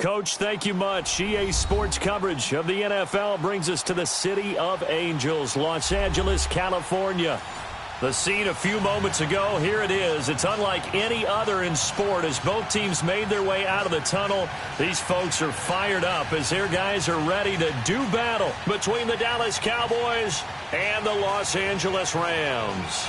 Coach, thank you much. EA Sports coverage of the NFL brings us to the City of Angels, Los Angeles, California. The scene a few moments ago, here it is. It's unlike any other in sport as both teams made their way out of the tunnel. These folks are fired up as their guys are ready to do battle between the Dallas Cowboys and the Los Angeles Rams.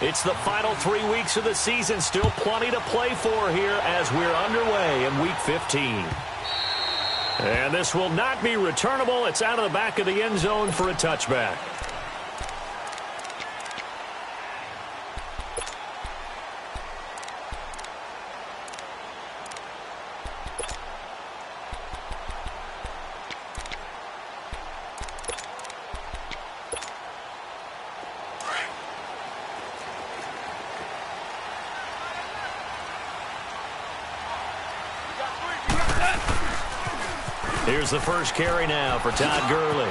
It's the final 3 weeks of the season. Still plenty to play for here as we're underway in Week 15. And this will not be returnable. It's out of the back of the end zone for a touchback. Here's the first carry now for Todd Gurley.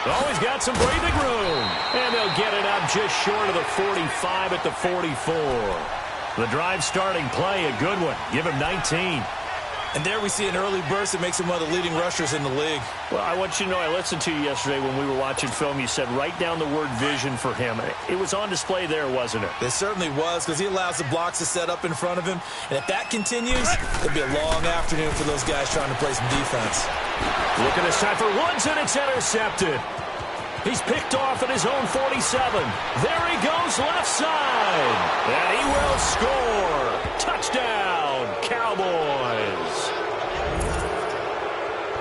Oh, he's got some breathing room. And they'll get it up just short of the 45 at the 44. The drive starting play, a good one. Give him 19. And there we see an early burst that makes him one of the leading rushers in the league. Well, I want you to know, I listened to you yesterday when we were watching film. You said write down the word vision for him. It was on display there, wasn't it? It certainly was, because he allows the blocks to set up in front of him. And if that continues, it'll be a long afternoon for those guys trying to play some defense. Looking this time for Woods, and it's intercepted. He's picked off at his own 47. There he goes, left side. And he will score. Touchdown, Cowboys.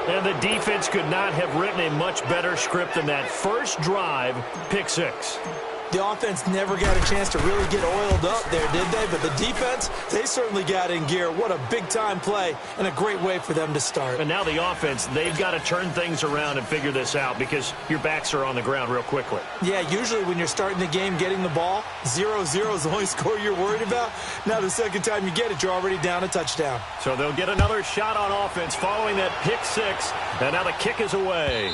And the defense could not have written a much better script than that first drive, pick six. The offense never got a chance to really get oiled up there, did they? But the defense, they certainly got in gear. What a big-time play and a great way for them to start. And now the offense, they've got to turn things around and figure this out because your backs are on the ground real quickly. Yeah, usually when you're starting the game getting the ball, 0-0 is the only score you're worried about. Now the second time you get it, you're already down a touchdown. So they'll get another shot on offense following that pick six. And now the kick is away.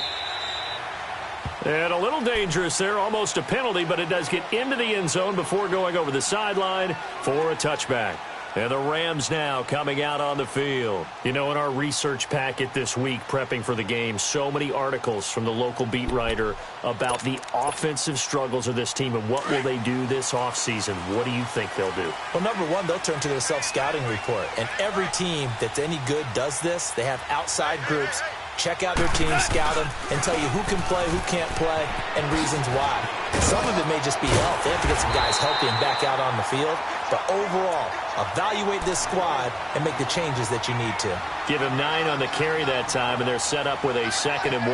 And a little dangerous there, almost a penalty, but it does get into the end zone before going over the sideline for a touchback. And the Rams now coming out on the field. You know, in our research packet this week, prepping for the game, so many articles from the local beat writer about the offensive struggles of this team and what will they do this offseason. What do you think they'll do? Well, number one, they'll turn to their self-scouting report. And every team that's any good does this. They have outside groups. Check out their team, scout them, and tell you who can play, who can't play, and reasons why. Some of it may just be health. They have to get some guys healthy and back out on the field. But overall, evaluate this squad and make the changes that you need to. Give him 9 on the carry that time, and they're set up with a 2nd and 1.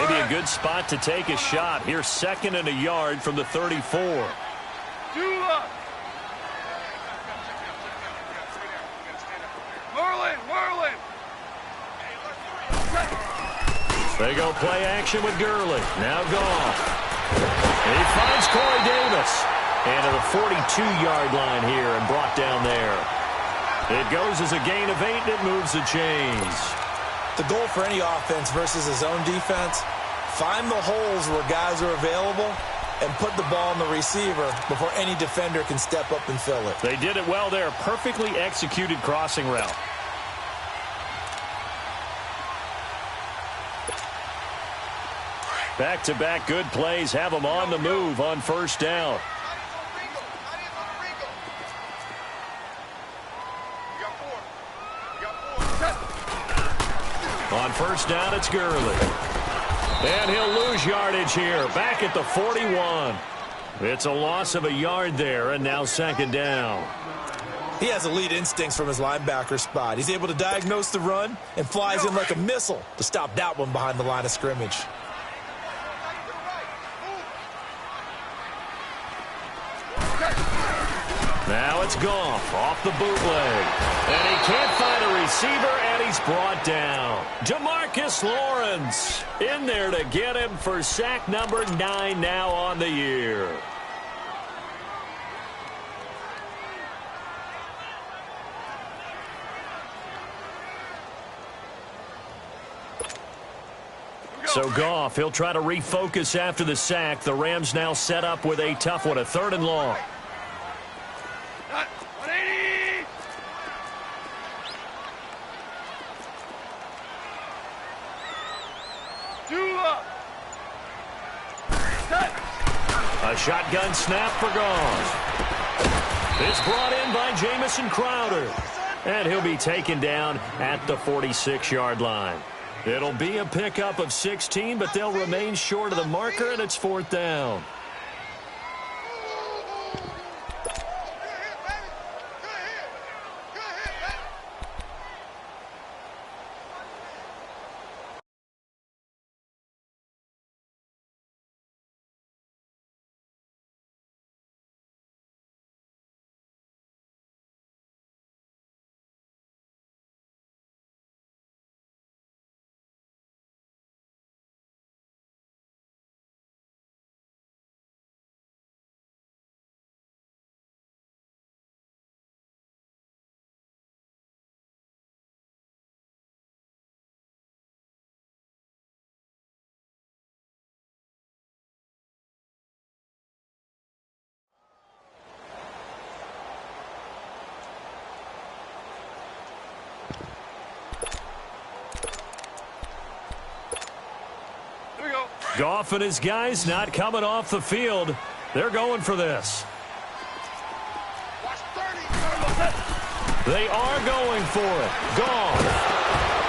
Maybe a good spot to take a shot. Here's 2nd and a yard from the 34. They go play action with Gurley. Now Goff. He finds Corey Davis. And to the 42-yard line here and brought down there. It goes as a gain of 8, and it moves the chains. The goal for any offense versus his own defense, find the holes where guys are available and put the ball on the receiver before any defender can step up and fill it. They did it well there. Perfectly executed crossing route. Back-to-back good plays have them on the move on first down. On first down, it's Gurley. And he'll lose yardage here. Back at the 41. It's a loss of a yard there, and now 2nd down. He has elite instincts from his linebacker spot. He's able to diagnose the run and flies in like a missile to stop that one behind the line of scrimmage. Now it's Goff off the bootleg. And he can't find a receiver, and he's brought down. DeMarcus Lawrence in there to get him for sack number 9 now on the year. So Goff, he'll try to refocus after the sack. The Rams now set up with a tough one, a 3rd and long. A shotgun snap for Goff. It's brought in by Jamison Crowder. And he'll be taken down at the 46-yard line. It'll be a pickup of 16, but they'll remain short of the marker, and it's 4th down. Goff and his guys not coming off the field. They're going for this. They are going for it. Goff.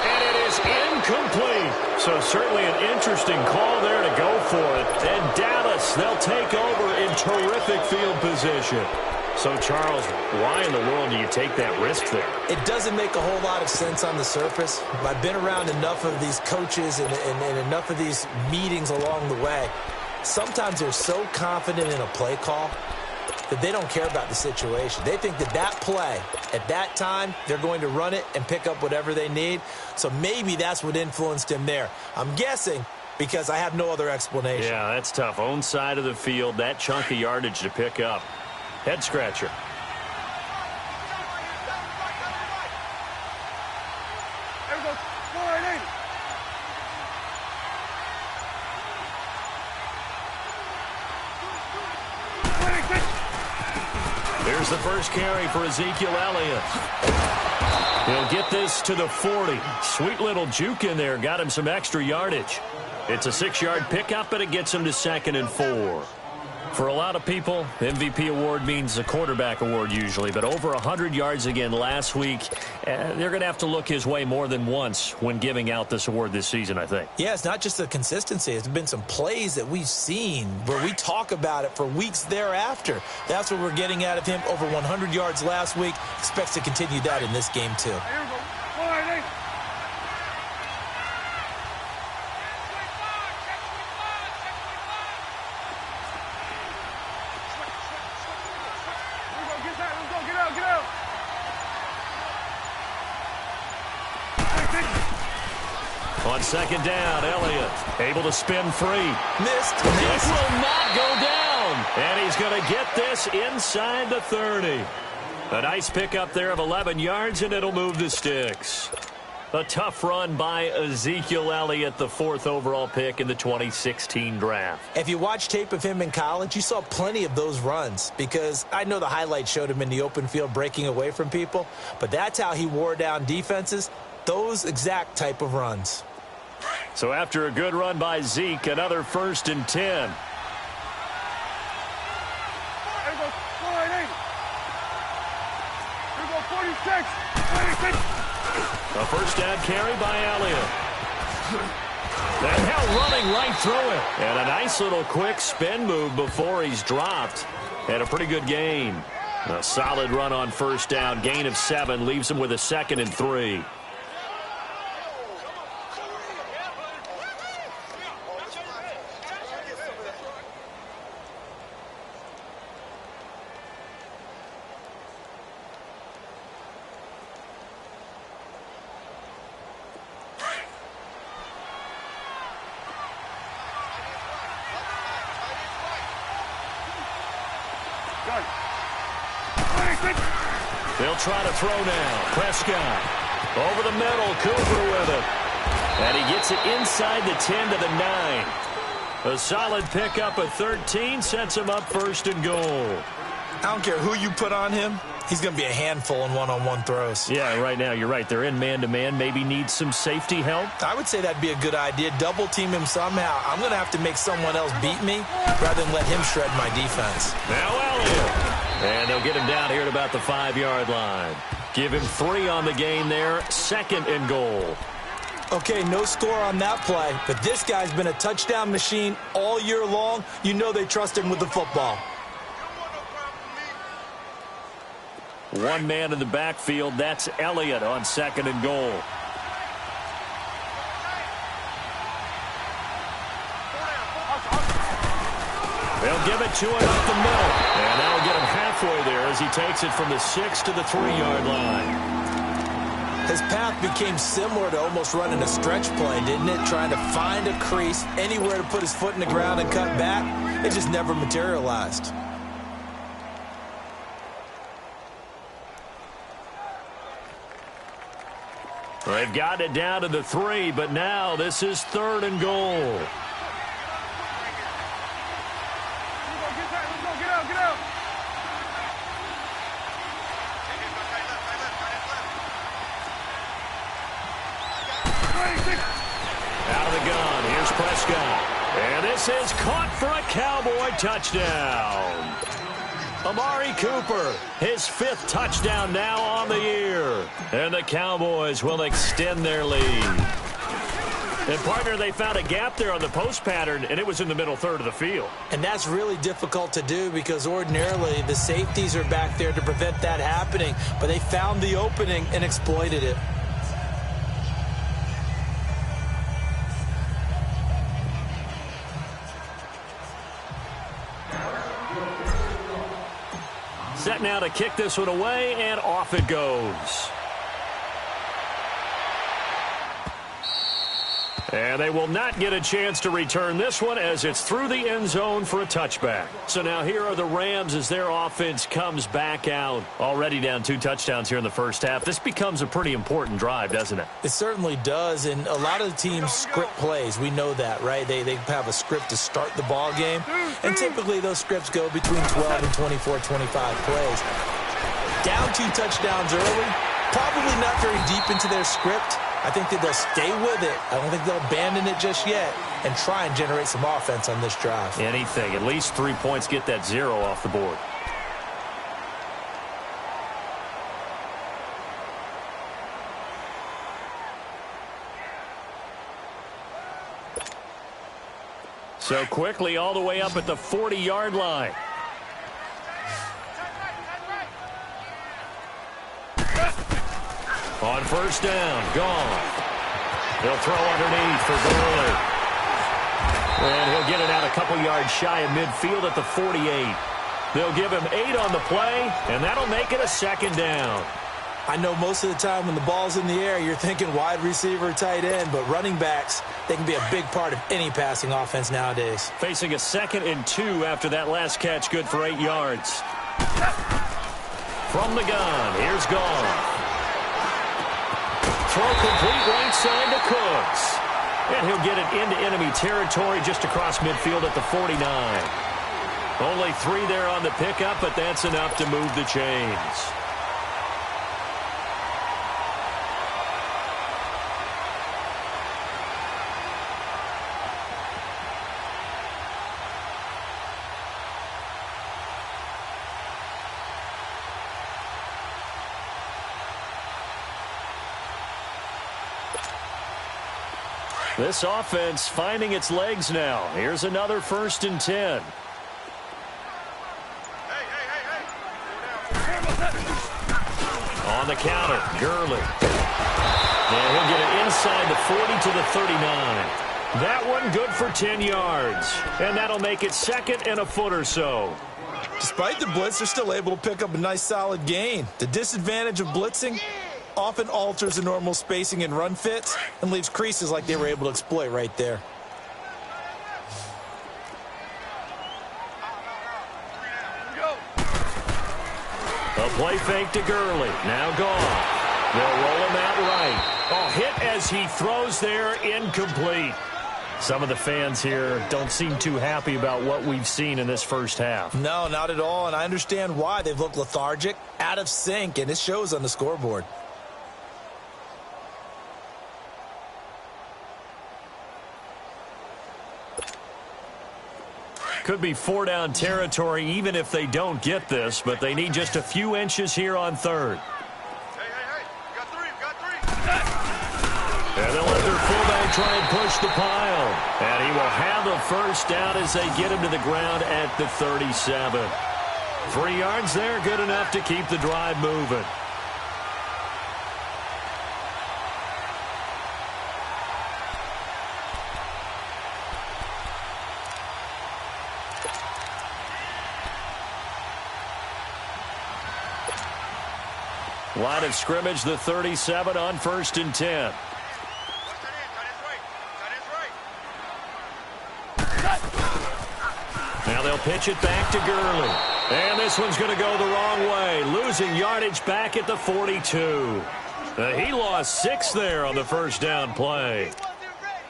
And it is incomplete. So certainly an interesting call there to go for it. And Dallas, they'll take over in terrific field position. So, Charles, why in the world do you take that risk there? It doesn't make a whole lot of sense on the surface. I've been around enough of these coaches and enough of these meetings along the way. Sometimes they're so confident in a play call that they don't care about the situation. They think that that play, at that time, they're going to run it and pick up whatever they need. So maybe that's what influenced him there. I'm guessing because I have no other explanation. Yeah, that's tough. Own side of the field, that chunk of yardage to pick up. Head scratcher. Here's the first carry for Ezekiel Elliott. He'll get this to the 40. Sweet little juke in there. Got him some extra yardage. It's a 6-yard pickup, and it gets him to 2nd and 4. For a lot of people, MVP award means a quarterback award usually, but over 100 yards again last week, they're going to have to look his way more than once when giving out this award this season, I think. Yeah, it's not just the consistency. It's been some plays that we've seen where we talk about it for weeks thereafter. That's what we're getting out of him. Over 100 yards last week. Expects to continue that in this game, too. On 2nd down, Elliott able to spin free. Missed. This will not go down. And he's going to get this inside the 30. A nice pickup there of 11 yards, and it'll move the sticks. A tough run by Ezekiel Elliott, the 4th overall pick in the 2016 draft. If you watch tape of him in college, you saw plenty of those runs because I know the highlights showed him in the open field breaking away from people, but that's how he wore down defenses, those exact type of runs. So after a good run by Zeke, another 1st and 10. A first down carry by Elliott. And now running right through it. And a nice little quick spin move before he's dropped. And a pretty good gain. A solid run on 1st down. Gain of 7 leaves him with a 2nd and 3. They'll try to throw now. Prescott over the middle. Cooper with it. And he gets it inside the 10 to the 9. A solid pickup of 13 sets him up first and goal. I don't care who you put on him. He's going to be a handful in one-on-one throws. Yeah, right now, you're right. They're in man-to-man. Maybe need some safety help. I would say that'd be a good idea. Double-team him somehow. I'm going to have to make someone else beat me rather than let him shred my defense. Now Elliott. And they'll get him down here at about the 5-yard line. Give him 3 on the game there. Second and goal. Okay, no score on that play, but this guy's been a touchdown machine all year long. You know they trust him with the football. One man in the backfield. That's Elliott on second and goal. They'll give it to him up the middle. And that'll get him halfway there as he takes it from the 6 to the 3-yard line. His path became similar to almost running a stretch play, didn't it? Trying to find a crease, anywhere to put his foot in the ground and cut back. It just never materialized. They've got it down to the 3, but now this is third and goal. Out of the gun, here's Prescott. And this is caught for a Cowboy touchdown. Amari Cooper, his 5th touchdown now on the year. And the Cowboys will extend their lead. And, partner, they found a gap there on the post pattern, and it was in the middle third of the field. And that's really difficult to do because ordinarily the safeties are back there to prevent that happening. But they found the opening and exploited it. Set now to kick this one away, and off it goes. And they will not get a chance to return this one as it's through the end zone for a touchback. So now here are the Rams as their offense comes back out. Already down 2 touchdowns here in the first half. This becomes a pretty important drive, doesn't it? It certainly does, and a lot of the teams script plays. We know that, right? They have a script to start the ball game, and typically those scripts go between 12 and 24, 25 plays. Down 2 touchdowns early, probably not very deep into their script. I think that they'll stay with it. I don't think they'll abandon it just yet and try and generate some offense on this drive. Anything. At least 3 points, get that 0 off the board. So quickly all the way up at the 40-yard line. On first down, gone. He'll throw underneath for Gurley. And he'll get it out a couple yards shy of midfield at the 48. They'll give him 8 on the play, and that'll make it a second down. I know most of the time when the ball's in the air, you're thinking wide receiver, tight end, but running backs, they can be a big part of any passing offense nowadays. Facing a 2nd and 2 after that last catch, good for 8 yards. From the gun, here's Goff. Throw complete right side to Cooks. And he'll get it into enemy territory just across midfield at the 49. Only 3 there on the pickup, but that's enough to move the chains. This offense finding its legs now. Here's another 1st and 10. On the counter, Gurley. And he'll get it inside the 40 to the 39. That one good for 10 yards. And that'll make it 2nd and a foot or so. Despite the blitz, they're still able to pick up a nice solid gain. The disadvantage of blitzing often alters the normal spacing and run fits and leaves creases like they were able to exploit right there. A play fake to Gurley. Now Goff. They'll roll him out right. Oh, hit as he throws there, incomplete. Some of the fans here don't seem too happy about what we've seen in this first half. No, not at all, and I understand why. They've looked lethargic, out of sync, and it shows on the scoreboard. Could be 4-down territory even if they don't get this, but they need just a few inches here on third. Hey, you got three. And they'll let their fullback try and push the pile. And he will have the first down as they get him to the ground at the 37. 3 yards there, good enough to keep the drive moving. Line of scrimmage, the 37 on 1st and 10. Now they'll pitch it back to Gurley. And this one's going to go the wrong way. Losing yardage back at the 42. He lost 6 there on the first down play.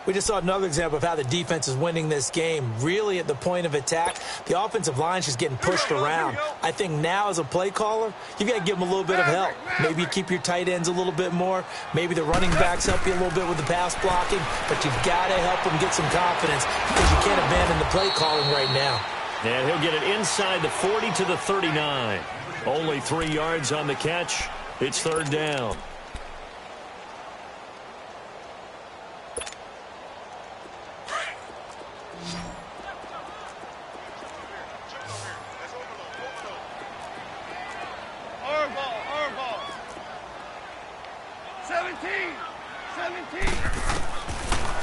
We just saw another example of how the defense is winning this game. Really at the point of attack, the offensive line's just getting pushed around. I think now as a play caller, you've got to give them a little bit of help. Maybe you keep your tight ends a little bit more. Maybe the running backs help you a little bit with the pass blocking. But you've got to help them get some confidence because you can't abandon the play calling right now. And he'll get it inside the 40 to the 39. Only 3 yards on the catch. It's 3rd down.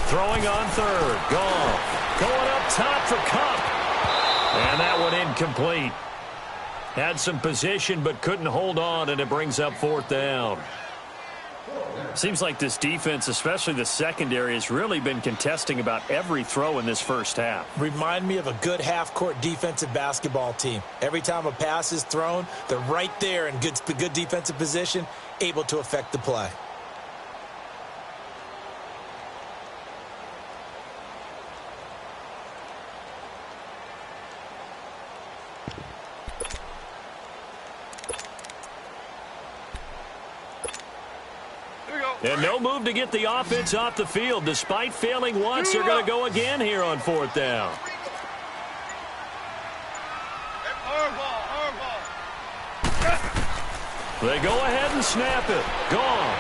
Throwing on 3rd. Goff going up top for Cup. And that one incomplete. Had some position but couldn't hold on, and it brings up 4th down. Seems like this defense, especially the secondary, has really been contesting about every throw in this first half. Remind me of a good half-court defensive basketball team. Every time a pass is thrown, they're right there in good defensive position, able to affect the play. And no move to get the offense off the field. Despite failing once, they're going to go again here on 4th down. They go ahead and snap it. Gone.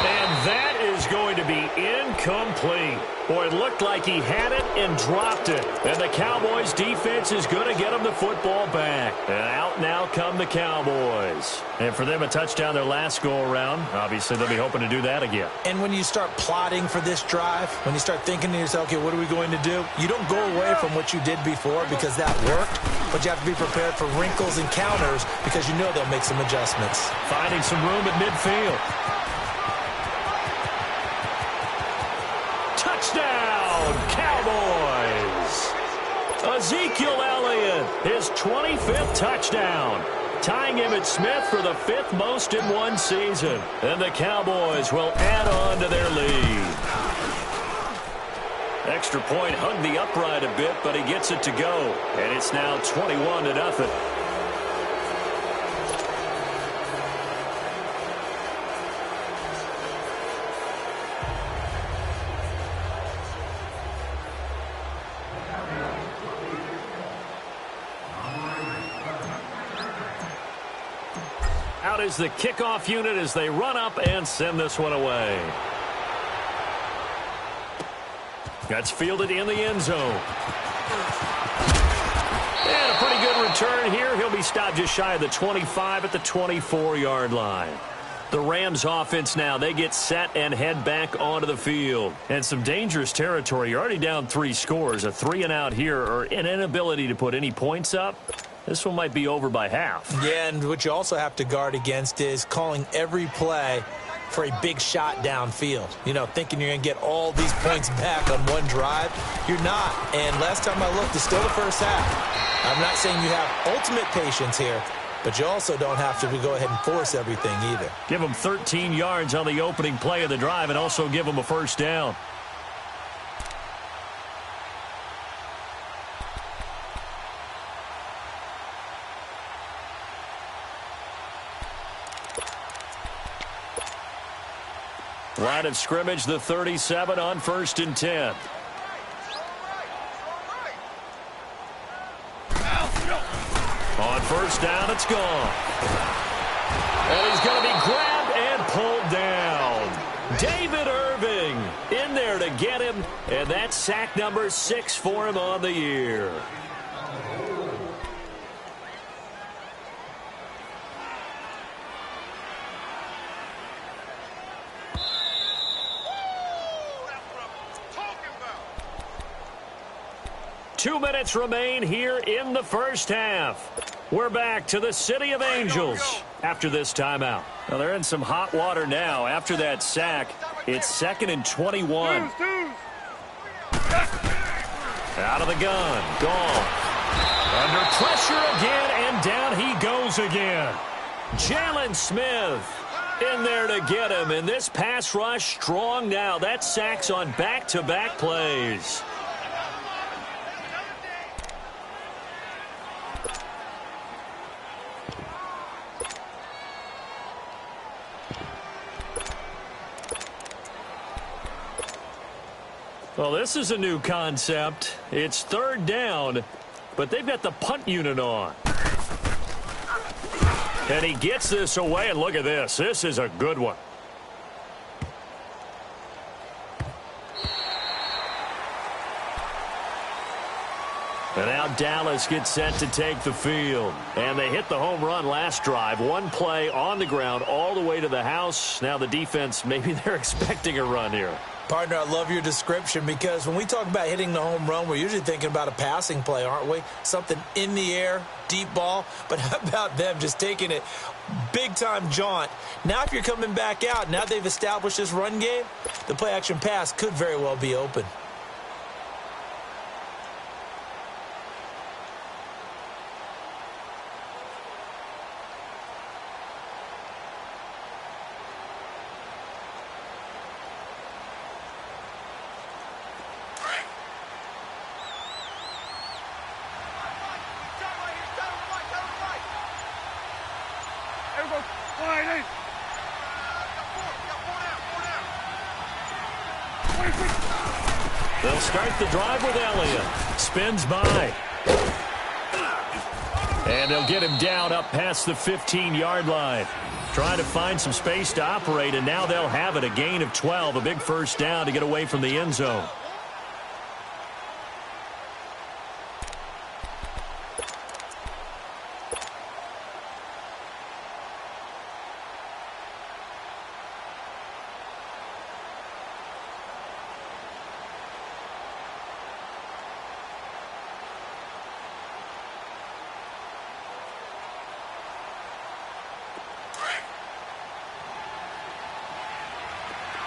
And that is going to be incomplete. Boy, it looked like he had it and dropped it. And the Cowboys defense is going to get him the football back. And out now come the Cowboys. And for them, a touchdown their last go-around. Obviously, they'll be hoping to do that again. And when you start plotting for this drive, when you start thinking to yourself, okay, what are we going to do? You don't go away from what you did before because that worked. But you have to be prepared for wrinkles and counters because you know they'll make some adjustments. Finding some room at midfield. Touchdown, Cowboys! Ezekiel Elliott, his 25th touchdown, tying him at Smith for the 5th most in one season. And the Cowboys will add on to their lead. Extra point hugged the upright a bit, but he gets it to go. And it's now 21-0. Out is the kickoff unit as they run up and send this one away. That's fielded in the end zone. And a pretty good return here. He'll be stopped just shy of the 25 at the 24-yard line. The Rams offense now, they get set and head back onto the field. And some dangerous territory. You're already down 3 scores. A 3-and-out here or an inability to put any points up. This one might be over by half. Yeah, and what you also have to guard against is calling every play for a big shot downfield. You know, thinking you're going to get all these points back on one drive. You're not. And last time I looked, it's still the first half. I'm not saying you have ultimate patience here, but you also don't have to go ahead and force everything either. Give them 13 yards on the opening play of the drive and also give them a first down. Line of scrimmage, the 37 on 1st and 10. On first down, it's gone. And he's going to be grabbed and pulled down. David Irving in there to get him, and that's sack number 6 for him on the year. Two minutes remain here in the first half. We're back to the City of Angels after this timeout. Well, they're in some hot water now. After that sack, it's 2nd and 21. Out of the gun. Gone. Under pressure again, and down he goes again. Jalen Smith in there to get him. And this pass rush strong now. That sack's on back-to-back plays. Well, this is a new concept. It's 3rd down, but they've got the punt unit on. And he gets this away, and look at this. This is a good one. And now Dallas gets set to take the field. And they hit the home run last drive. One play on the ground all the way to the house. Now the defense, maybe they're expecting a run here. Partner, I love your description because when we talk about hitting the home run, we're usually thinking about a passing play, aren't we? Something in the air, deep ball. But how about them just taking it big-time jaunt? Now if you're coming back out, now they've established this run game, the play-action pass could very well be open. They'll start the drive with Elliott. Spins by. And they'll get him down up past the 15-yard line. Trying to find some space to operate, and now they'll have it. A gain of 12, a big first down to get away from the end zone.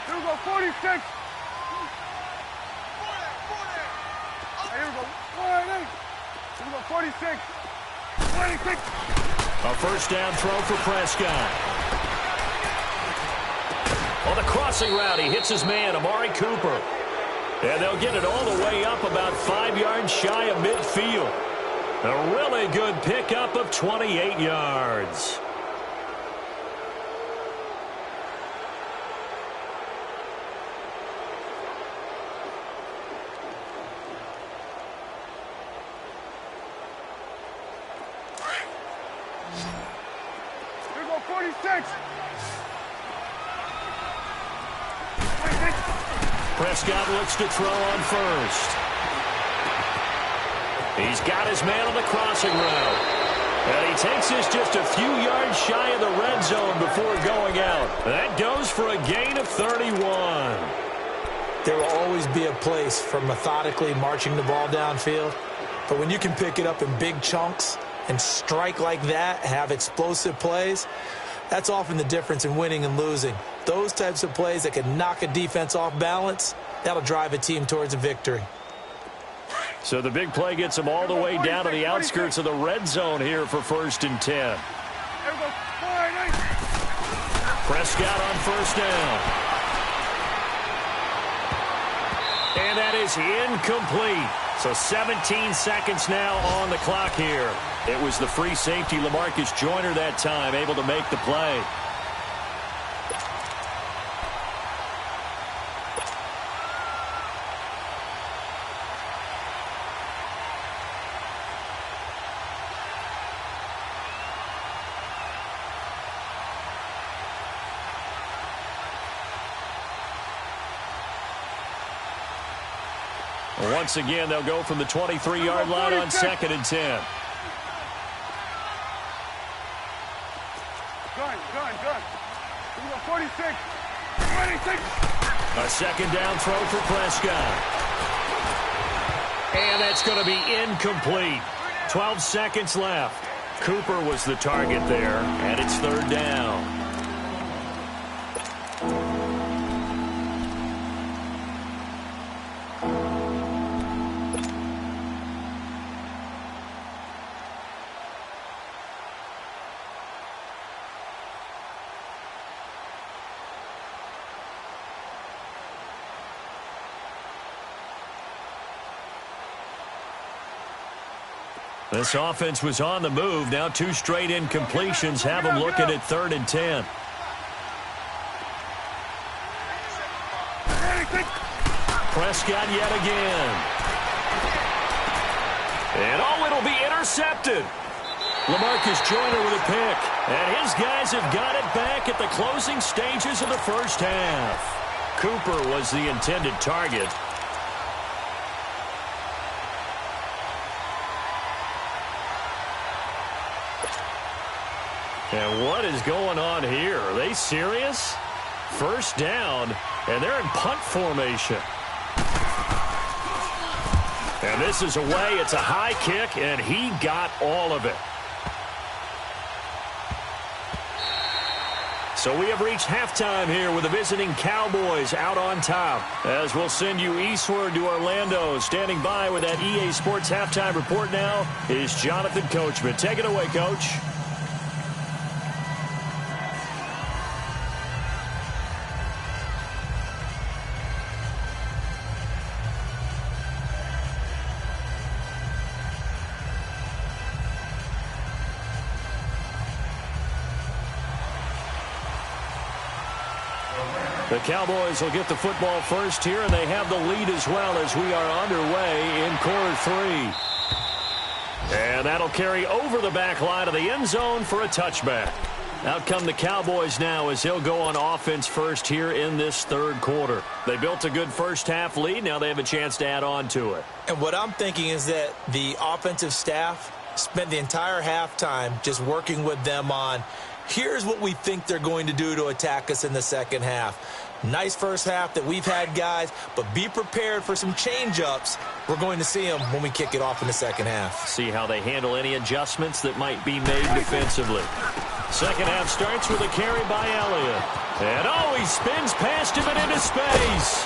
Here we go, 46. Here we go, 48. Here we go, 46. 26. A first down throw for Prescott. On the crossing route, he hits his man, Amari Cooper. And they'll get it all the way up about 5 yards shy of midfield. A really good pickup of 28 yards. Here we go, 46. Prescott looks to throw on first. He's got his man on the crossing route. And he takes this just a few yards shy of the red zone before going out. That goes for a gain of 31. There will always be a place for methodically marching the ball downfield. But when you can pick it up in big chunks and strike like that, have explosive plays, that's often the difference in winning and losing. Those types of plays that can knock a defense off balance, that'll drive a team towards a victory. So the big play gets them all the way down to the outskirts of the red zone here for 1st and 10. Prescott on first down. And that is incomplete. So 17 seconds now on the clock here. It was the free safety, LaMarcus Joyner, that time, able to make the play. Once again, they'll go from the 23-yard line on 2nd and 10. Gun. 46. 26. A second down throw for Prescott. And that's going to be incomplete. 12 seconds left. Cooper was the target there, and it's 3rd down. This offense was on the move. Now 2 straight incompletions have them looking at 3rd and 10. Prescott yet again. And it'll be intercepted. LaMarcus Joyner with a pick. And his guys have got it back at the closing stages of the first half. Cooper was the intended target. And what is going on here? Are they serious? First down, and they're in punt formation. And this is away. It's a high kick, and he got all of it. So we have reached halftime here with the visiting Cowboys out on top. As we'll send you eastward to Orlando. Standing by with that EA Sports halftime report now is Jonathan Coachman. Take it away, Coach. The Cowboys will get the football first here, and they have the lead as well as we are underway in quarter 3. And that'll carry over the back line of the end zone for a touchback. Out come the Cowboys now as they'll go on offense first here in this 3rd quarter. They built a good first half lead. Now they have a chance to add on to it. And what I'm thinking is that the offensive staff spent the entire halftime just working with them on, here's what we think they're going to do to attack us in the second half. Nice first half that we've had, guys, but be prepared for some change-ups. We're going to see them when we kick it off in the second half. See how they handle any adjustments that might be made defensively. Second half starts with a carry by Elliott. And, he spins past him and into space.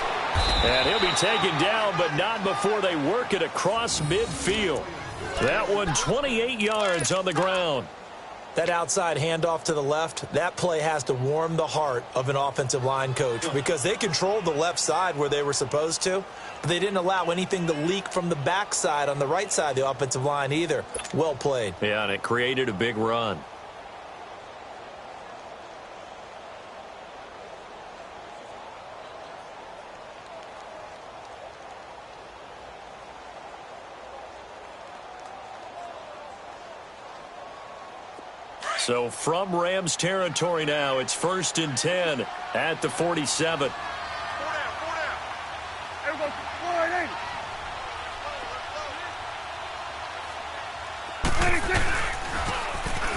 And he'll be taken down, but not before they work it across midfield. That one 28 yards on the ground. That outside handoff to the left, that play has to warm the heart of an offensive line coach because they controlled the left side where they were supposed to, but they didn't allow anything to leak from the backside on the right side of the offensive line either. Well played. Yeah, and it created a big run. So from Rams territory now, it's 1st and 10 at the 47.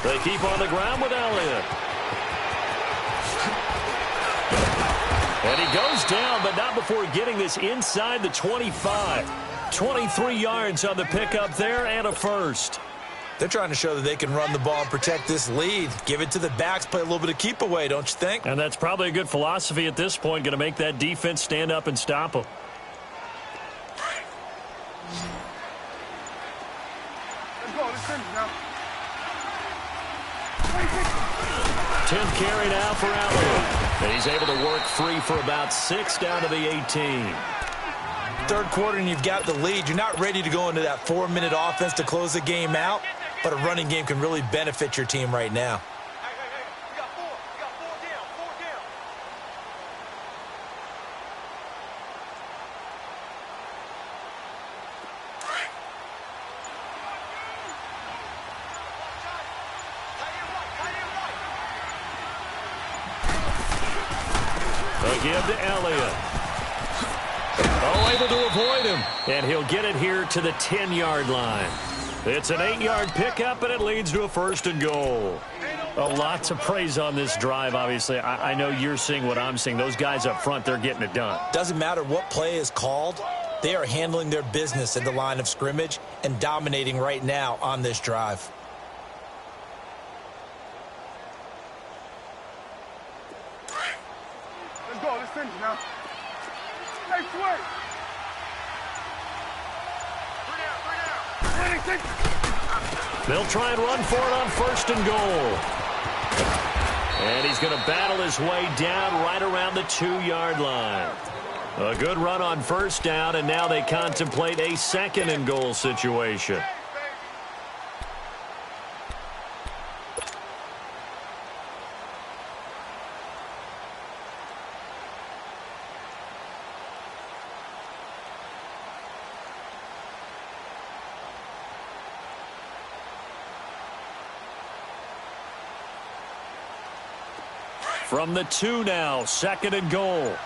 They keep on the ground with Elliott. And he goes down, but not before getting this inside the 25. 23 yards on the pickup there and a first. They're trying to show that they can run the ball and protect this lead. Give it to the backs, play a little bit of keep away, don't you think? And that's probably a good philosophy at this point, going to make that defense stand up and stop them. Let's go. Let's finish now. 10th carry now for Elliott. And he's able to work free for about 6 down to the 18. Third quarter and you've got the lead. You're not ready to go into that 4-minute offense to close the game out, but a running game can really benefit your team right now. You got four down. They'll give to Elliott. Oh, able to avoid him. And he'll get it here to the 10-yard line. It's an 8-yard pickup, and it leads to a 1st and goal. A lot to praise on this drive, obviously. I know you're seeing what I'm seeing. Those guys up front, they're getting it done. Doesn't matter what play is called. They are handling their business at the line of scrimmage and dominating right now on this drive. Let's go. Let's finish now. Hey, switch. 3 down. They'll try and run for it on 1st and goal. And he's going to battle his way down right around the 2-yard line. A good run on 1st down, and now they contemplate a 2nd and goal situation. From the 2 now, 2nd and goal.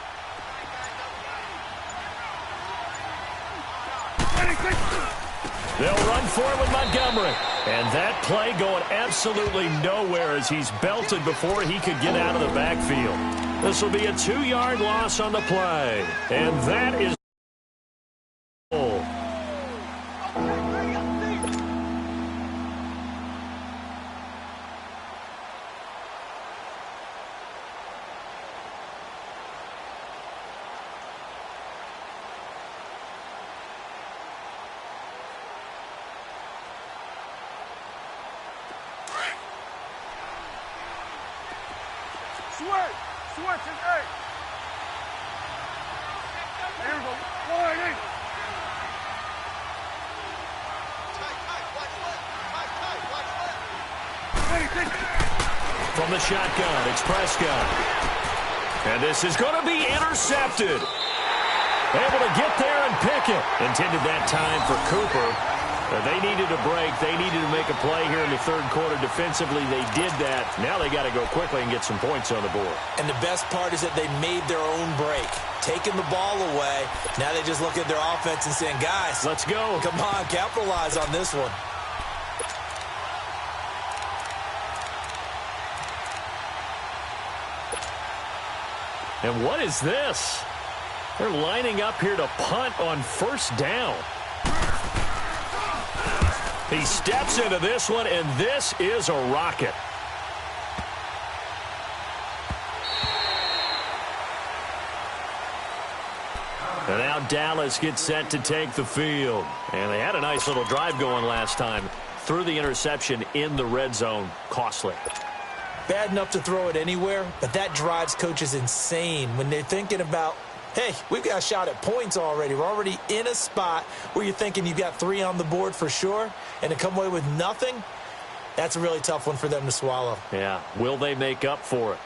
They'll run for it with Montgomery. And that play going absolutely nowhere as he's belted before he could get out of the backfield. This will be a 2-yard loss on the play. And that is goal. Switch is 8. Here we go. Wide 8. From the shotgun, it's Prescott. And this is going to be intercepted. Able to get there and pick it. Intended that time for Cooper. They needed a break. They needed to make a play here in the 3rd quarter. Defensively, they did that. Now they got to go quickly and get some points on the board. And the best part is that they made their own break. Taking the ball away. Now they just look at their offense and saying, guys, let's go. Come on, capitalize on this one. And what is this? They're lining up here to punt on 1st down. He steps into this one, and this is a rocket. And now Dallas gets set to take the field. And they had a nice little drive going last time. Threw the interception in the red zone. Costly. Bad enough to throw it anywhere, but that drives coaches insane when they're thinking about, hey, we've got a shot at points already. We're already in a spot where you're thinking you've got 3 on the board for sure, and to come away with nothing, that's a really tough one for them to swallow. Yeah, will they make up for it?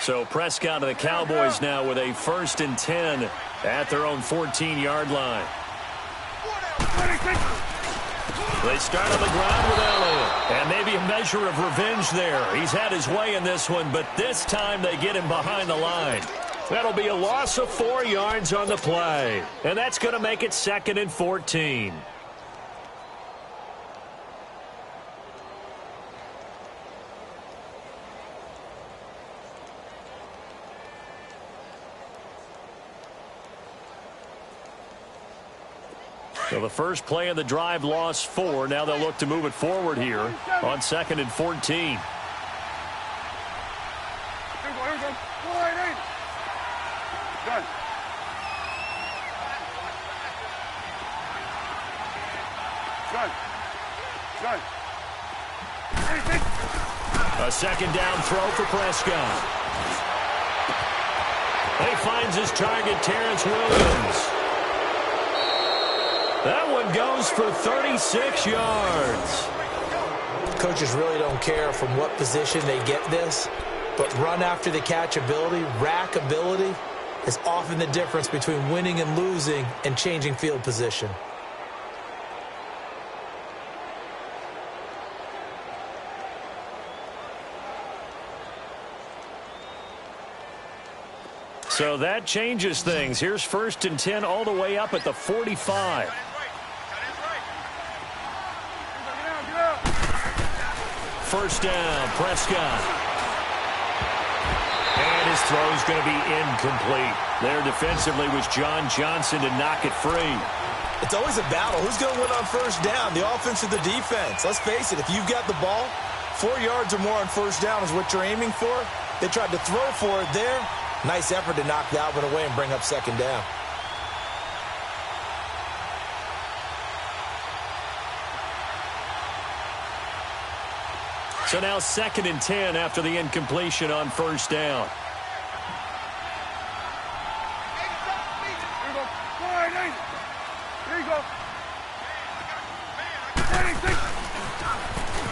So Prescott of the Cowboys now with a 1st and 10 at their own 14-yard line. They start on the ground with Elliott. And maybe a measure of revenge there. He's had his way in this one, but this time they get him behind the line. That'll be a loss of 4 yards on the play. And that's going to make it 2nd and 14. So the first play of the drive lost 4. Now they'll look to move it forward here on 2nd and 14. Here we go. Wide 8. Done. Done. A second down throw for Prescott. He finds his target, Terrence Williams. That one goes for 36 yards. Coaches really don't care from what position they get this, but run after the catch ability, rack ability, is often the difference between winning and losing and changing field position. So that changes things. Here's 1st and 10 all the way up at the 45. First down, Prescott. And his throw's going to be incomplete. There defensively was John Johnson to knock it free. It's always a battle. Who's going to win on first down, the offense or the defense? Let's face it, if you've got the ball, 4 yards or more on first down is what you're aiming for. They tried to throw for it there. Nice effort to knock that one away and bring up second down. So now 2nd and 10 after the incompletion on first down.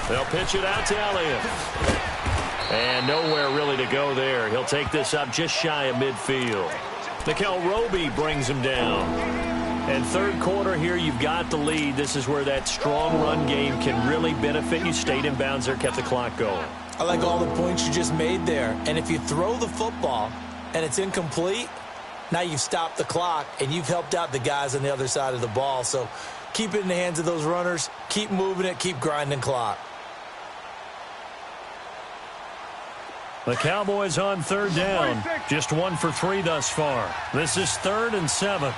They'll pitch it out to Elliott. And nowhere really to go there. He'll take this up just shy of midfield. Nickel Roby brings him down. And third quarter here, you've got the lead. This is where that strong run game can really benefit you. Stayed in bounds there, kept the clock going. I like all the points you just made there. And if you throw the football and it's incomplete, now you've stopped the clock and you've helped out the guys on the other side of the ball. So keep it in the hands of those runners. Keep moving it. Keep grinding clock. The Cowboys on third down. Just 1 for 3 thus far. This is 3rd and 7.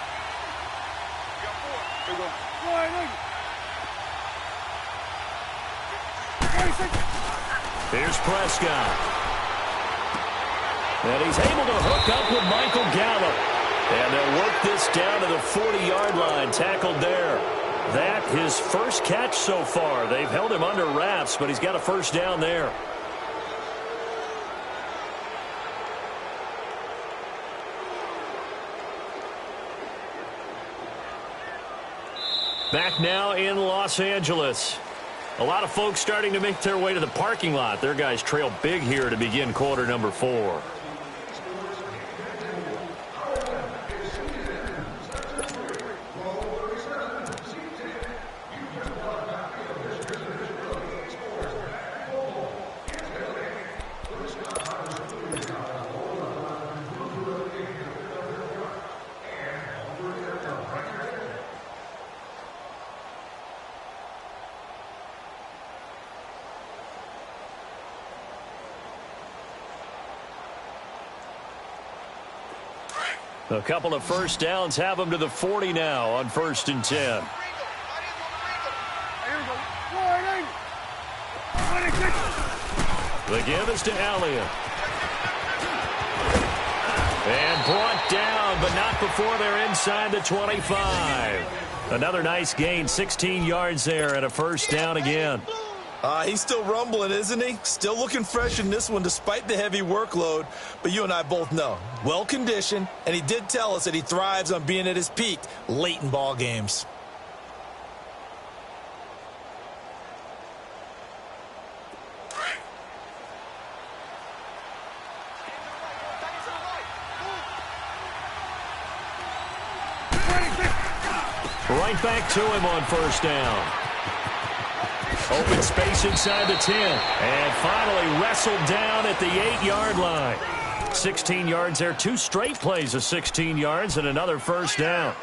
Here's Prescott. And he's able to hook up with Michael Gallup. And they'll work this down to the 40-yard line. Tackled there. That his first catch so far. They've held him under wraps, but he's got a first down there. Back now in Los Angeles. A lot of folks starting to make their way to the parking lot. Their guys trail big here to begin quarter number 4. A couple of first downs have them to the 40 now on 1st and 10. The give is to Elliott. And brought down, but not before they're inside the 25. Another nice gain, 16 yards there, and a first down again. He's still rumbling, isn't he? Still looking fresh in this one despite the heavy workload. But you and I both know, well-conditioned, and he did tell us that he thrives on being at his peak late in ball games. Right back to him on first down. Open space inside the 10. And finally wrestled down at the 8-yard line. 16 yards there. 2 straight plays of 16 yards and another first down.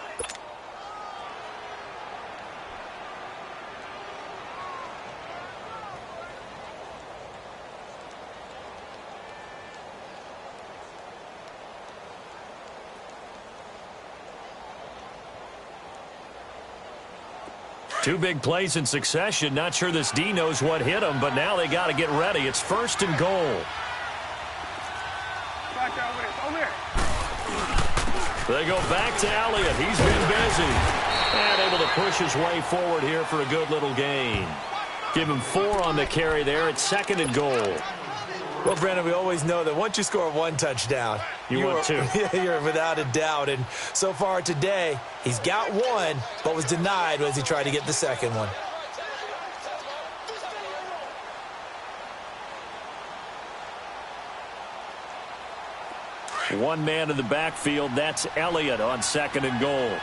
Two big plays in succession. Not sure this D knows what hit him, but now they got to get ready. It's 1st and goal. They go back to Elliott. He's been busy. And able to push his way forward here for a good little gain. Give him 4 on the carry there. It's 2nd and goal. Well, Brandon, we always know that once you score 1 touchdown, you want 2. You're without a doubt. And so far today, he's got 1, but was denied as he tried to get the 2nd one. One man in the backfield. That's Elliott on 2nd and goal.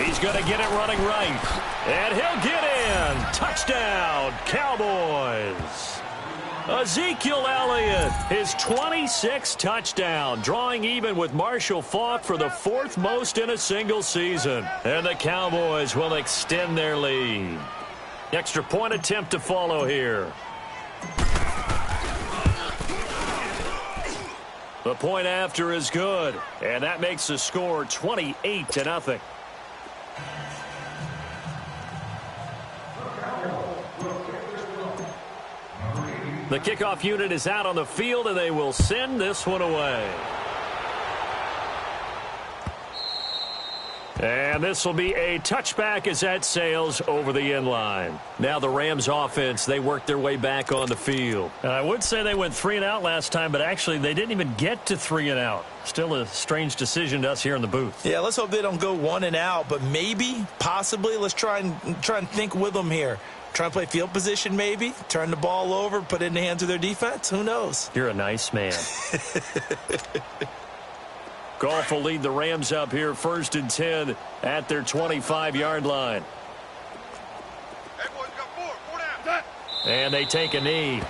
He's going to get it running right. And he'll get in. Touchdown, Cowboys. Ezekiel Elliott, his 26th touchdown, drawing even with Marshall Faulk for the 4th most in a single season. And the Cowboys will extend their lead. Extra point attempt to follow here. The point after is good, and that makes the score 28-0. The kickoff unit is out on the field, and they will send this one away. And this will be a touchback as that sails over the end line. Now the Rams offense, they worked their way back on the field. And I would say they went 3 and out last time, but actually they didn't even get to 3 and out. Still a strange decision to us here in the booth. Yeah, let's hope they don't go 1 and out, but maybe, possibly, let's try and think with them here. Try and play field position maybe, turn the ball over, put it in the hands of their defense. Who knows? You're a nice man. Goff will lead the Rams up here 1st and 10 at their 25-yard line. Hey, boys, got 4 down. And they take a knee.